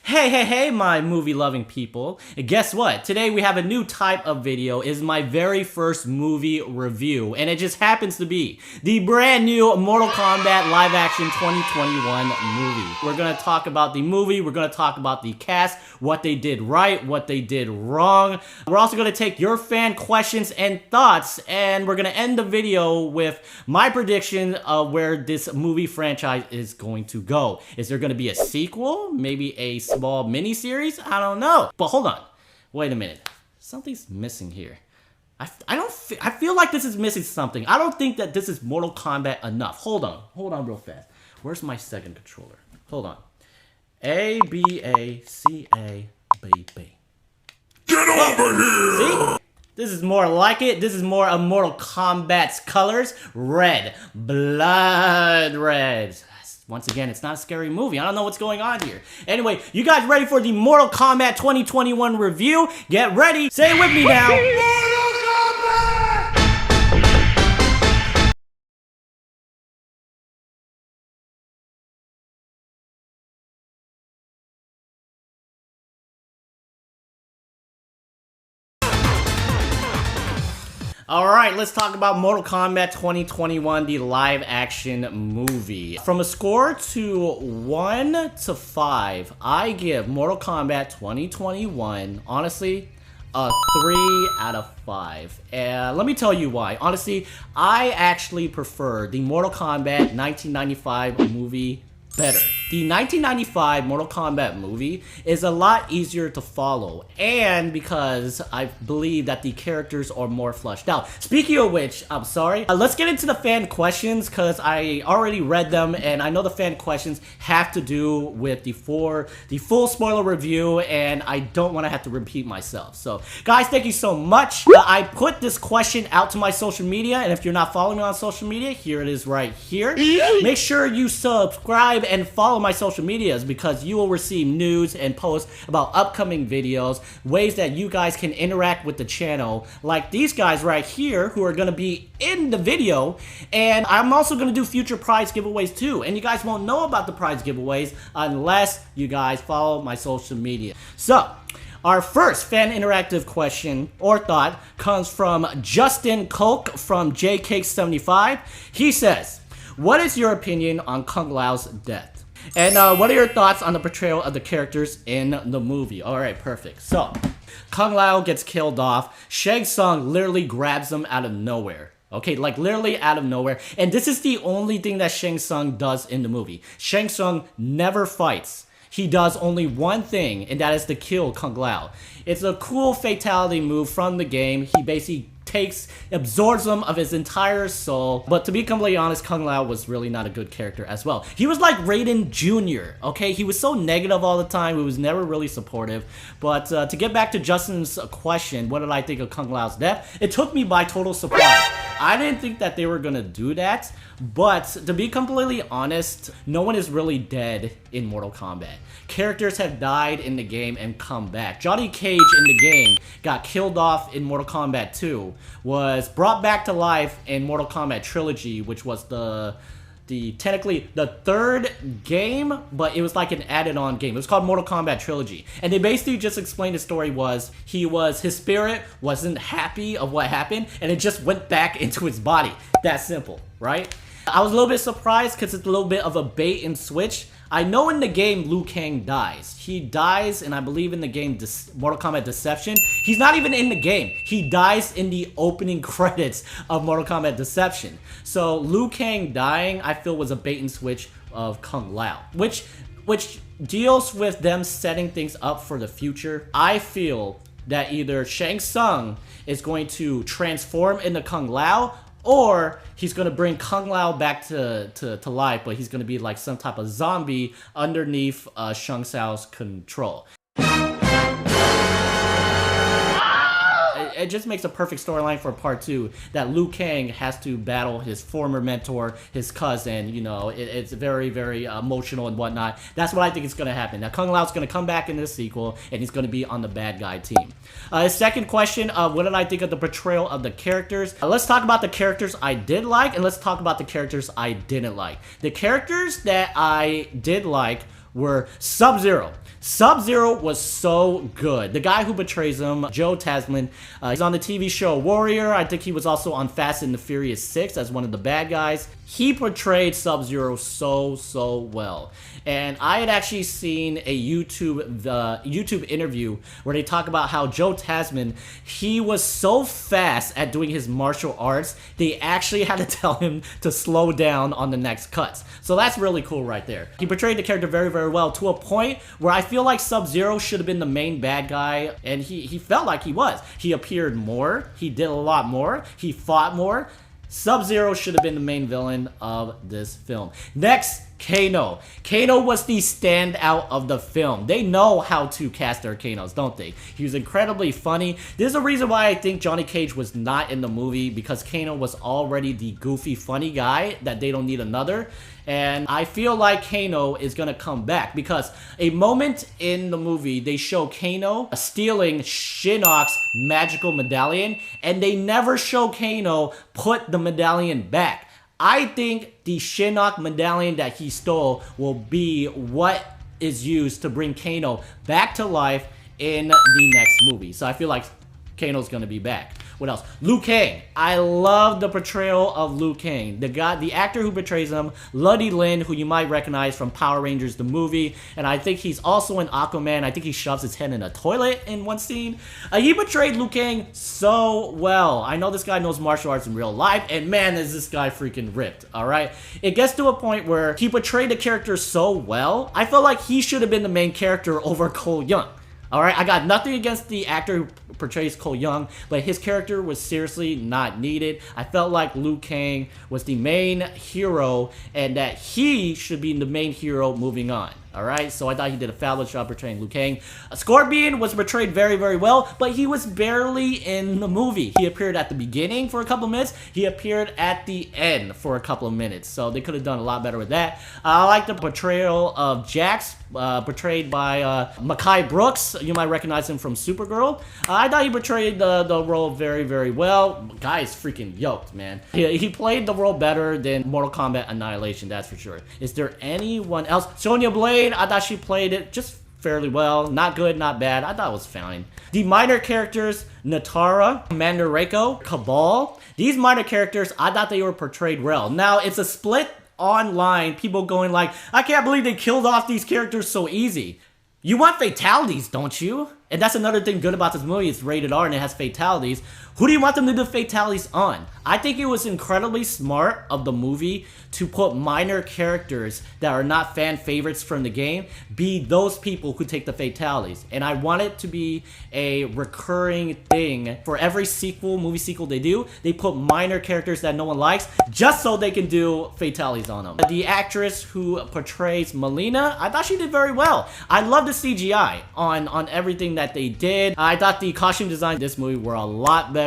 Hey, my movie-loving people. And guess what? Today we have a new type of video. It's my very first movie review, and it just happens to be the brand new Mortal Kombat live-action 2021 movie. We're gonna talk about the movie, we're gonna talk about the cast, what they did right, what they did wrong. We're also gonna take your fan questions and thoughts, and we're gonna end the video with my prediction of where this movie franchise is going to go. Is there gonna be a sequel? Maybe a small mini-series? I don't know. But hold on. Wait a minute. Something's missing here. I feel like this is missing something. I don't think that this is Mortal Kombat enough. Hold on real fast. Where's my second controller? Hold on. A, B, A, C, A, B, B. Get over here! See? This is more like it. This is more of Mortal Kombat's colors. Red. Blood red. Once again, it's not a scary movie. I don't know what's going on here. Anyway, you guys ready for the Mortal Kombat 2021 review? Get ready. Say it with me now. Mortal Kombat! Alright, let's talk about Mortal Kombat 2021, the live-action movie. From a score to 1 to 5, I give Mortal Kombat 2021, honestly, a 3 out of 5. And let me tell you why. Honestly, I actually prefer the Mortal Kombat 1995 movie better. The 1995 Mortal Kombat movie is a lot easier to follow, and because I believe that the characters are more fleshed out. Speaking of which, I'm sorry, let's get into the fan questions, because I already read them, and I know the fan questions have to do with the full spoiler review, and I don't want to have to repeat myself. So, guys, thank you so much. I put this question out to my social media, and if you're not following me on social media, here it is right here. Make sure you subscribe and follow my social medias, because you will receive news and posts about upcoming videos, ways that you guys can interact with the channel, like these guys right here who are going to be in the video. And I'm also going to do future prize giveaways too, and you guys won't know about the prize giveaways unless you guys follow my social media. So our first fan interactive question or thought comes from Justin Koch from JCake75. He says, what is your opinion on Kung Lao's death? And what are your thoughts on the portrayal of the characters in the movie? Alright, perfect. So, Kung Lao gets killed off. Shang Tsung literally grabs him out of nowhere. Okay, like literally out of nowhere. And this is the only thing that Shang Tsung does in the movie. Shang Tsung never fights. He does only one thing, and that is to kill Kung Lao. It's a cool fatality move from the game. He basically absorbs him of his entire soul. But to be completely honest, Kung Lao was really not a good character as well. He was like Raiden Jr., okay? He was so negative all the time. He was never really supportive. But to get back to Justin's question, what did I think of Kung Lao's death? It took me by total surprise. I didn't think that they were gonna do that. But to be completely honest, no one is really dead in Mortal Kombat. Characters have died in the game and come back. Johnny Cage in the game got killed off in Mortal Kombat 2, was brought back to life in Mortal Kombat Trilogy, which was technically the third game, but it was like an added-on game. It was called Mortal Kombat Trilogy. And they basically just explained the story was, his spirit wasn't happy of what happened, and it just went back into his body. That simple, right? I was a little bit surprised because it's a little bit of a bait and switch. I know in the game Liu Kang dies. He dies, and I believe in the game Mortal Kombat Deception. He's not even in the game. He dies in the opening credits of Mortal Kombat Deception. So Liu Kang dying, I feel, was a bait and switch of Kung Lao, which deals with them setting things up for the future. I feel that either Shang Tsung is going to transform into Kung Lao, or he's going to bring Kung Lao back to life, but he's going to be like some type of zombie underneath Shang Tsung's control. It just makes a perfect storyline for part 2, that Liu Kang has to battle his former mentor, his cousin. You know, it's very, very emotional and whatnot. That's what I think is going to happen. Now, Kung Lao's going to come back in this sequel, and he's going to be on the bad guy team. His second question, what did I think of the portrayal of the characters? Let's talk about the characters I did like, and let's talk about the characters I didn't like. The characters that I did like were Sub-Zero. Sub-Zero was so good. The guy who betrays him, Joe Tasman, he's on the TV show Warrior. I think he was also on Fast and the Furious 6 as one of the bad guys. He portrayed Sub-Zero so well. And I had actually seen a YouTube interview where they talk about how Joe Tasman, he was so fast at doing his martial arts, they actually had to tell him to slow down on the next cuts. So that's really cool right there. He portrayed the character very well, to a point where I feel like Sub-Zero should have been the main bad guy, and he felt like he was. He appeared more, he did a lot more, he fought more. Sub-Zero should have been the main villain of this film. Next, Kano. Kano was the standout of the film. They know how to cast their Kanos, don't they? He was incredibly funny. There's a reason why I think Johnny Cage was not in the movie, because Kano was already the goofy, funny guy that they don't need another. And I feel like Kano is gonna come back, because a moment in the movie, they show Kano stealing Shinnok's magical medallion, and they never show Kano put the medallion back. I think the Shinnok medallion that he stole will be what is used to bring Kano back to life in the next movie. So I feel like Kano's gonna be back. What else? Liu Kang. I love the portrayal of Liu Kang. The actor who portrays him, Luddy Lin, who you might recognize from Power Rangers the movie, and I think he's also in Aquaman. I think he shoves his head in a toilet in one scene. He portrayed Liu Kang so well. I know this guy knows martial arts in real life, and man, is this guy freaking ripped, alright? It gets to a point where he portrayed the character so well, I felt like he should have been the main character over Cole Young. Alright, I got nothing against the actor who portrays Cole Young, but his character was seriously not needed. I felt like Liu Kang was the main hero, and that he should be the main hero moving on. Alright, so I thought he did a fabulous job portraying Liu Kang. Scorpion was portrayed very well, but he was barely in the movie. He appeared at the beginning for a couple of minutes. He appeared at the end for a couple of minutes, so they could have done a lot better with that. I like the portrayal of Jax, portrayed by Mekhi Brooks. You might recognize him from Supergirl. I thought he portrayed the role very well. Guy is freaking yoked, man. He played the role better than Mortal Kombat Annihilation, that's for sure. Is there anyone else? Sonya Blade, I thought she played it just fairly well. Not good, not bad. I thought it was fine. The minor characters, Natara, Commander Reiko, Cabal. These minor characters, I thought they were portrayed well. Now, it's a split online. People going like, I can't believe they killed off these characters so easy. You want fatalities, don't you? And that's another thing good about this movie. It's rated R and it has fatalities. Who do you want them to do fatalities on? I think it was incredibly smart of the movie to put minor characters that are not fan favorites from the game be those people who take the fatalities. And I want it to be a recurring thing for every movie sequel they do. They put minor characters that no one likes just so they can do fatalities on them. The actress who portrays Melina, I thought she did very well. I love the CGI on everything that they did. I thought the costume design in this movie were a lot better.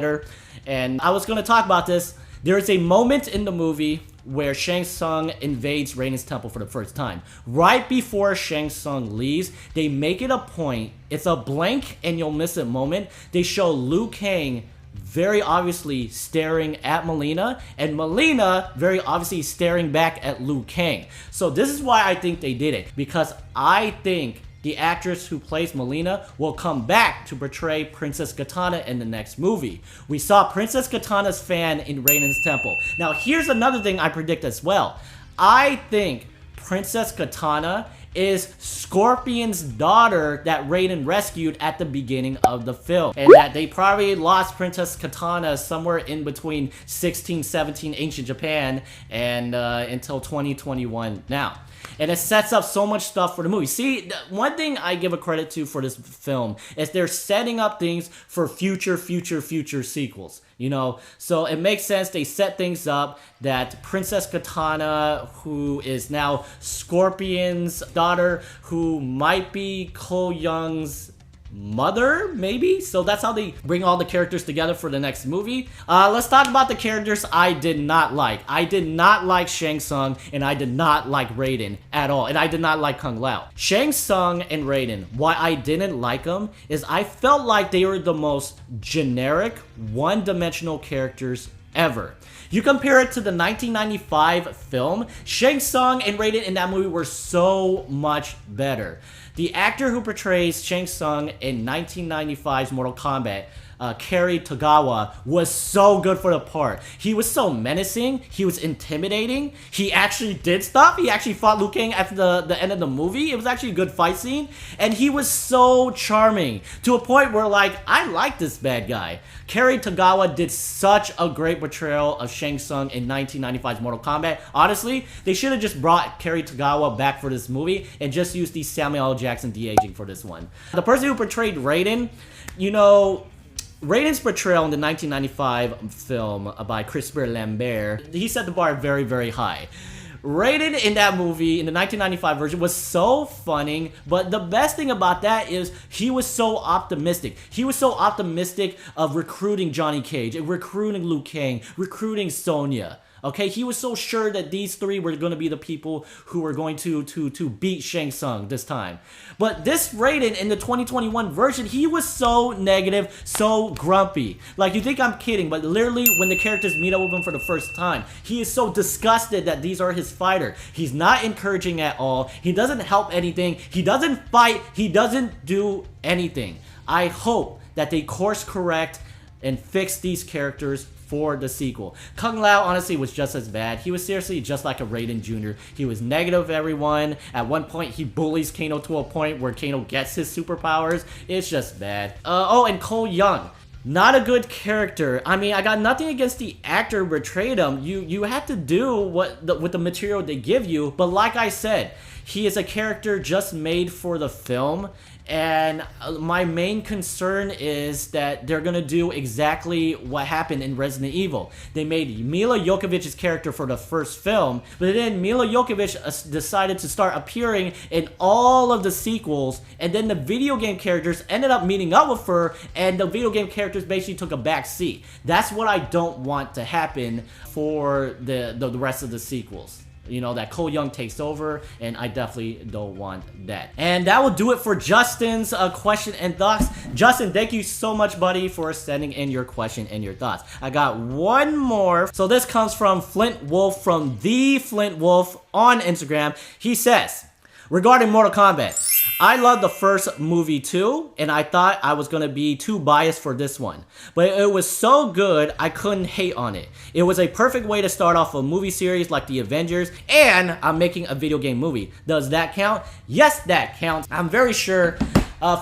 And I was going to talk about this. There is a moment in the movie where Shang Tsung invades Raiden's temple for the first time. Right before Shang Tsung leaves, they make it a point. It's a blank and you'll miss it moment. They show Liu Kang very obviously staring at Melina, and Melina very obviously staring back at Liu Kang. So this is why I think they did it, because I think the actress who plays Melina will come back to portray Princess Katana in the next movie. We saw Princess Katana's fan in Raiden's temple. Now here's another thing I predict as well. I think Princess Katana is Scorpion's daughter that Raiden rescued at the beginning of the film. And that they probably lost Princess Katana somewhere in between 1617 ancient Japan and until 2021 now. And it sets up so much stuff for the movie. See, one thing I give a credit to for this film is they're setting up things for future sequels. You know, so it makes sense. They set things up that Princess Katana, who is now Scorpion's daughter, who might be Cole Young's mother, maybe? So that's how they bring all the characters together for the next movie. Let's talk about the characters I did not like. I did not like Shang Tsung, and I did not like Raiden at all, and I did not like Kung Lao. Shang Tsung and Raiden, why I didn't like them is I felt like they were the most generic, one-dimensional characters ever. You compare it to the 1995 film, Shang Tsung and Raiden in that movie were so much better. The actor who portrays Shang Tsung in 1995's Mortal Kombat, Cary Tagawa, was so good for the part. He was so menacing. He was intimidating. He actually did stuff. He actually fought Liu Kang at the end of the movie. It was actually a good fight scene. And he was so charming to a point where, like, I like this bad guy. Cary Tagawa did such a great portrayal of Shang Tsung in 1995's Mortal Kombat. Honestly, they should have just brought Cary Tagawa back for this movie and just used the Samuel L. Jackson de-aging for this one. The person who portrayed Raiden, you know, Raiden's portrayal in the 1995 film by Christopher Lambert, he set the bar very, very high. Raiden in that movie, in the 1995 version, was so funny, but the best thing about that is he was so optimistic. He was so optimistic of recruiting Johnny Cage, recruiting Liu Kang, recruiting Sonya. Okay, he was so sure that these three were going to be the people who were going to beat Shang Tsung this time. But this Raiden in the 2021 version, he was so negative, so grumpy. Like, you think I'm kidding, but literally when the characters meet up with him for the first time, he is so disgusted that these are his fighter. He's not encouraging at all. He doesn't help anything. He doesn't fight. He doesn't do anything. I hope that they course correct and fix these characters for the sequel. Kung Lao honestly was just as bad. He was seriously just like a Raiden Jr. He was negative of everyone. At one point, he bullies Kano to a point where Kano gets his superpowers. It's just bad. Oh, and Cole Young. Not a good character. I mean, I got nothing against the actor who portrayed him. You have to do with the material they give you. But like I said, he is a character just made for the film. And my main concern is that they're going to do exactly what happened in Resident Evil. They made Mila Jokovich's character for the first film, but then Mila Jovovich decided to start appearing in all of the sequels, and then the video game characters ended up meeting up with her, and the video game characters basically took a back seat. That's what I don't want to happen for the rest of the sequels. You know, that Cole Young takes over, and I definitely don't want that. And that will do it for Justin's question and thoughts. Justin, thank you so much, buddy, for sending in your question and your thoughts. I got one more. So this comes from Flint Wolf from The Flint Wolf on Instagram. He says, regarding Mortal Kombat, I love the first movie too, and I thought I was going to be too biased for this one. But it was so good, I couldn't hate on it. It was a perfect way to start off a movie series like The Avengers, and I'm making a video game movie. Does that count? Yes, that counts. I'm very sure.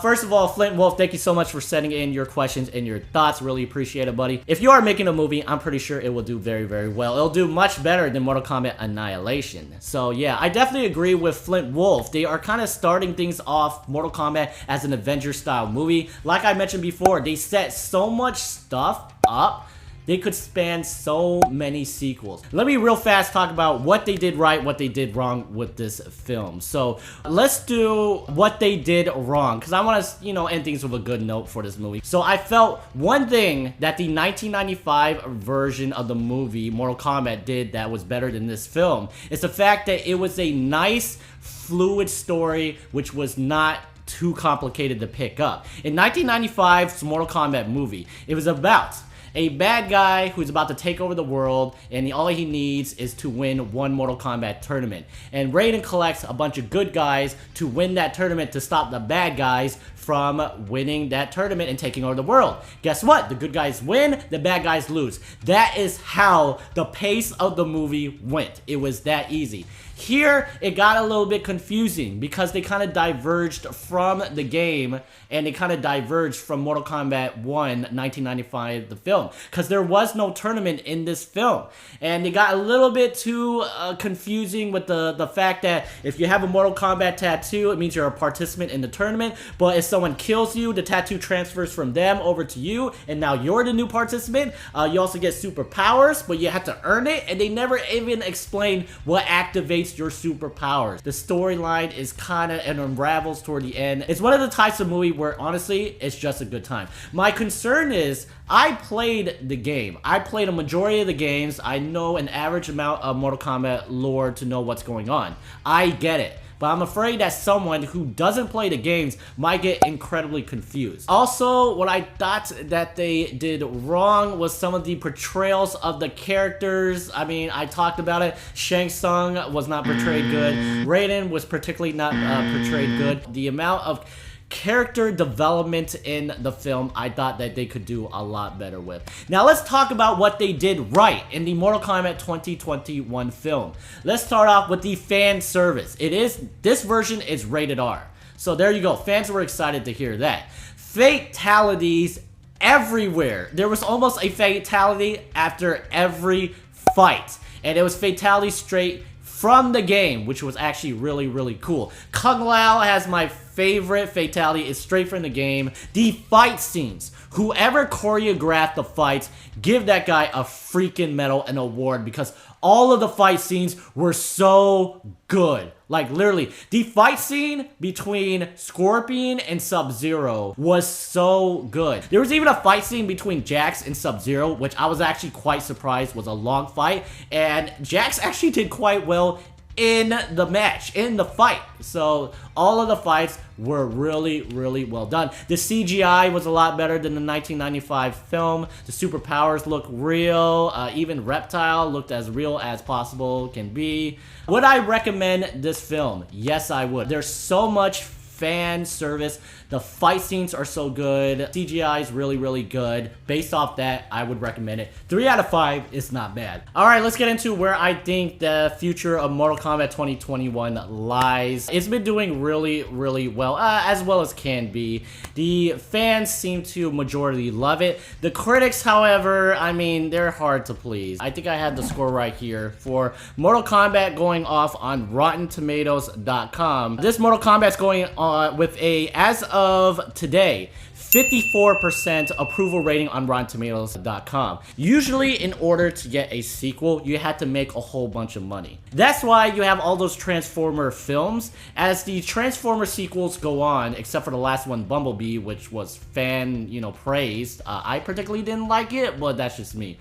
First of all, Flint Wolf, thank you so much for sending in your questions and your thoughts. Really appreciate it, buddy. If you are making a movie, I'm pretty sure it will do very, very well. It'll do much better than Mortal Kombat Annihilation. So yeah, I definitely agree with Flint Wolf. They are kind of starting things off Mortal Kombat as an Avengers-style movie. Like I mentioned before, they set so much stuff up. They could span so many sequels. Let me real fast talk about what they did right, what they did wrong with this film. So let's do what they did wrong, because I want to, you know, end things with a good note for this movie. So I felt one thing that the 1995 version of the movie Mortal Kombat did that was better than this film is the fact that it was a nice, fluid story which was not too complicated to pick up. In 1995's Mortal Kombat movie, it was about a bad guy who's about to take over the world, and all he needs is to win one Mortal Kombat tournament. And Raiden collects a bunch of good guys to win that tournament to stop the bad guys from winning that tournament and taking over the world. Guess what? The good guys win, the bad guys lose. That is how the pace of the movie went. It was that easy. Here, it got a little bit confusing because they kind of diverged from the game, and they kind of diverged from Mortal Kombat 1, 1995, the film, because there was no tournament in this film. And they got a little bit too confusing with the fact that if you have a Mortal Kombat tattoo, it means you're a participant in the tournament, but if someone kills you, the tattoo transfers from them over to you, and now you're the new participant. You also get superpowers, but you have to earn it, and they never even explain what activates your superpowers. The storyline is kind of, and unravels toward the end. It's one of the types of movie where honestly it's just a good time. My concern is I played the game. I played a majority of the games. I know an average amount of Mortal Kombat lore to know what's going on. I get it. But but I'm afraid that someone who doesn't play the games might get incredibly confused. Also, what I thought that they did wrong was some of the portrayals of the characters. I mean, I talked about it. Shang Tsung was not portrayed good. Raiden was particularly not portrayed good. The amount of character development in the film, I thought that they could do a lot better with. Now let's talk about what they did right in the Mortal Kombat 2021 film. Let's start off with the fan service. This version is rated R. So there you go. Fans were excited to hear that. Fatalities everywhere. There was almost a fatality after every fight. And it was fatality straight from the game, which was actually really, really cool. Kung Lao has my favorite fatality. It's straight from the game. The fight scenes. Whoever choreographed the fights, give that guy a freaking medal and award, because all of the fight scenes were so good. Like, literally, the fight scene between Scorpion and Sub-Zero was so good. There was even a fight scene between Jax and Sub-Zero, which I was actually quite surprised was a long fight. And Jax actually did quite well in the match, in the fight. So all of the fights were really, really well done. The CGI was a lot better than the 1995 film. The superpowers look real. Even Reptile looked as real as possible can be. Would I recommend this film? Yes, I would. There's so much fan service. The fight scenes are so good. CGI is really, really good. Based off that, I would recommend it. 3 out of 5 is not bad. All right, let's get into where I think the future of Mortal Kombat 2021 lies. It's been doing really, really well as can be. The fans seem to majority love it. The critics, however, I mean, they're hard to please. I think I had the score right here for Mortal Kombat going off on RottenTomatoes.com. This Mortal Kombat's going on with a, as of today, 54% approval rating on RottenTomatoes.com. Usually, in order to get a sequel, you had to make a whole bunch of money. That's why you have all those Transformer films. As the Transformer sequels go on, except for the last one, Bumblebee, which was fan, praised. I particularly didn't like it, but that's just me.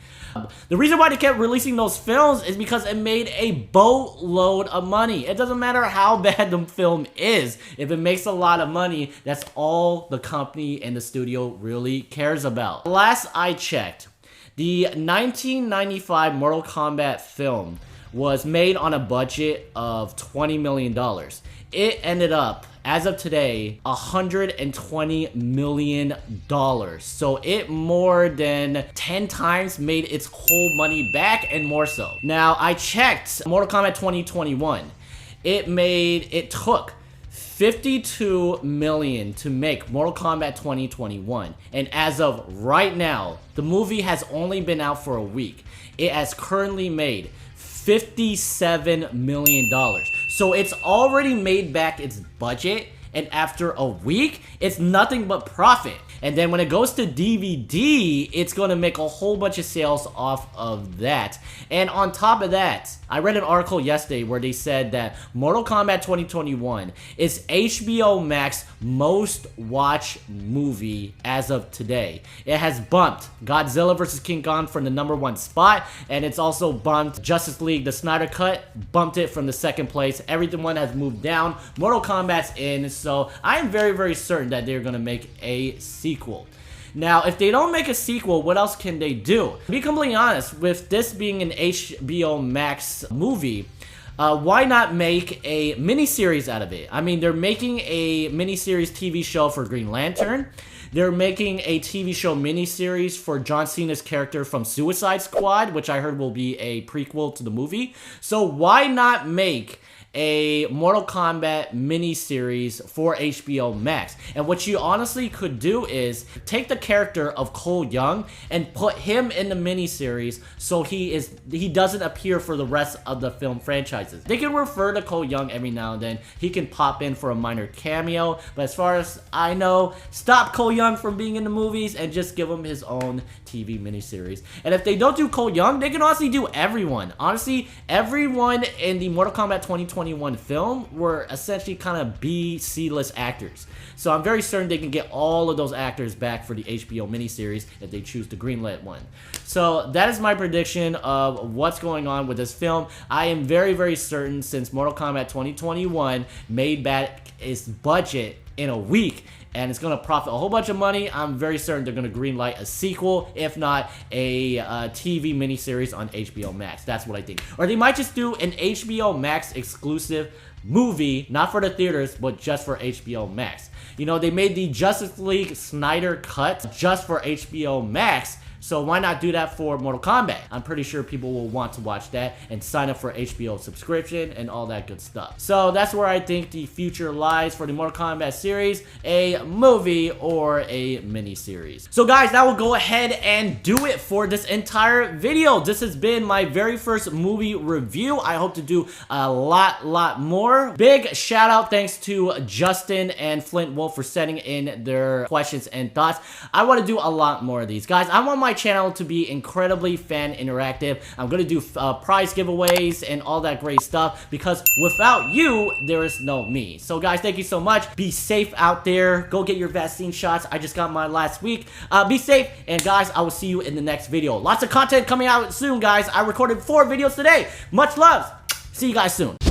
The reason why they kept releasing those films is because it made a boatload of money. It doesn't matter how bad the film is. If it makes a lot of money, that's all the company and the studio really cares about. Last I checked, the 1995 Mortal Kombat film was made on a budget of $20 million. It ended up, as of today, $120 million. So it more than 10 times made its whole money back and more so. Now, I checked Mortal Kombat 2021. It took $52 million to make Mortal Kombat 2021. And as of right now, the movie has only been out for a week. It has currently made $57 million. So it's already made back its budget, and after a week, it's nothing but profit. And then when it goes to DVD, it's going to make a whole bunch of sales off of that. And on top of that, I read an article yesterday where they said that Mortal Kombat 2021 is HBO Max most watched movie as of today. It has bumped Godzilla vs. King Kong from the #1 spot, and it's also bumped Justice League, the Snyder Cut, bumped it from the 2nd place. Everyone has moved down. Mortal Kombat's in, so I am very, very certain that they're going to make a sequel. Now, if they don't make a sequel, what else can they do? To be completely honest, with this being an HBO Max movie, why not make a miniseries out of it? I mean, they're making a miniseries TV show for Green Lantern. They're making a TV show miniseries for John Cena's character from Suicide Squad, which I heard will be a prequel to the movie. So why not make a Mortal Kombat miniseries for HBO Max? And what you honestly could do is take the character of Cole Young and put him in the miniseries so he doesn't appear for the rest of the film franchises. They can refer to Cole Young every now and then. He can pop in for a minor cameo, but as far as I know, stop Cole Young from being in the movies and just give him his own TV miniseries. And if they don't do Cole Young, they can honestly do everyone. Honestly, everyone in the Mortal Kombat 2020 2021 film were essentially kind of B, C-list actors. So I'm very certain they can get all of those actors back for the HBO miniseries if they choose to greenlit one. So that is my prediction of what's going on with this film. I am very, very certain, since Mortal Kombat 2021 made back its budget in a week and it's going to profit a whole bunch of money, I'm very certain they're going to greenlight a sequel, if not a TV miniseries on HBO Max. That's what I think. Or they might just do an HBO Max exclusive movie, not for the theaters, but just for HBO Max. You know, they made the Justice League Snyder Cut just for HBO Max, so why not do that for Mortal Kombat? I'm pretty sure people will want to watch that and sign up for HBO subscription and all that good stuff. So that's where I think the future lies for the Mortal Kombat series, a movie or a mini-series. So guys, that will go ahead and do it for this entire video. This has been my very first movie review. I hope to do a lot more. Big shout out thanks to Justin and Flint Wolf for sending in their questions and thoughts. I want to do a lot more of these. Guys, I want my channel to be incredibly fan interactive. I'm gonna do prize giveaways and all that great stuff, because without you, there is no me. So guys, thank you so much. Be safe out there. Go get your vaccine shots. I just got mine last week. Be safe, and guys, I will see you in the next video. Lots of content coming out soon, guys. I recorded 4 videos today. Much love. See you guys soon.